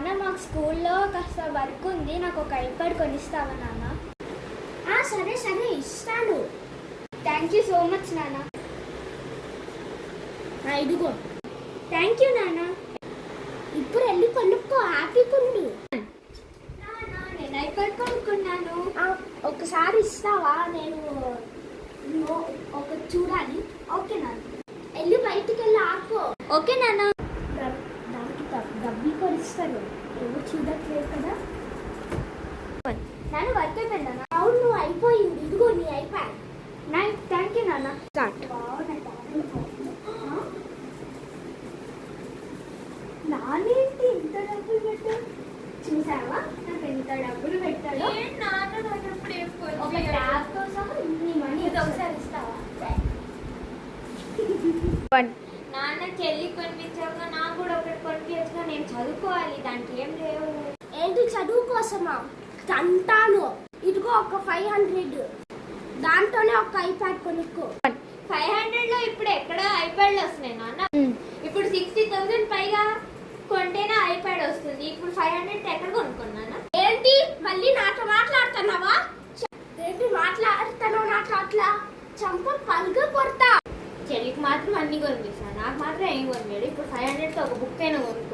నాన్న మాకు స్కూల్లో కాస్త వర్క్ ఉంది, నాకు ఒక ఐప్యాడ్ కొనిస్తావా నాన్న? సరే సరే ఇస్తాను. థ్యాంక్ యూ సో మచ్ నాన్న. ఇదిగో. థ్యాంక్ యూ నాన్న. ఇప్పుడు వెళ్ళి కొనుక్కో, హ్యాపీగా ఉండు. నేను ఐప్యాడ్ కొనుక్కున్నాను. ఒకసారి ఇస్తావా? నేను ఒక చూడాలి. ఓకే నాన్న. వెళ్ళి బయటికి వెళ్ళి ఆడుకో. ఓకే నాన్న. దానికి డబ్బులు కొనిస్తారు, ఎవరు చూడట్లేదు కదా. నాన్న వర్క్ అయిపోయింది నాన్న. అవును అయిపోయింది, ఇదిగో నీ ఐప్యాడ్. థ్యాంక్ యూ నాన్న. స్టార్ట్. నానేంటి ఇంత డబ్బులు పెట్టాడు? చూసావా నాకు ఎంత డబ్బులు పెట్టాడో. ఒక ట్యాబ్ కోసం ఇన్ని మనీ. ఒకసారి ఇస్తావా? నాన్న చెల్లి కొనిపించాక నాకు కూడా ఒకటి కొనిపించగా, నేను చదువుకోవాలి, దానికి ఏం లేవు. ఏంటి చదువు కోసమా? తంటాను. ఇదిగో ఒక 500, దాంట్లోనే ఒక ఐప్యాడ్ కొనుక్కో. 500లో ఇప్పుడు ఎక్కడ ఐప్యాడ్లు వస్తున్నాయి నాన్న? ఇప్పుడు 60,000 పైగా కొంటేనే ఐప్యాడ్ వస్తుంది. ఇప్పుడు 500 ఎక్కడ కొనుక్కున్నానా? ఏంటి మళ్ళీ నాతో మాట్లాడుతున్నావా? ఏంటి మాట్లాడుతున్నావు? నాతో అట్లా చంప పలుగా కొడతా. చెల్లికి మాత్రం అన్ని కొనిపిస్తాను, నాకు మాత్రం ఏం కొనిపించాడు. ఇప్పుడు 500తో ఒక బుక్ అయినా కొనుక్కో.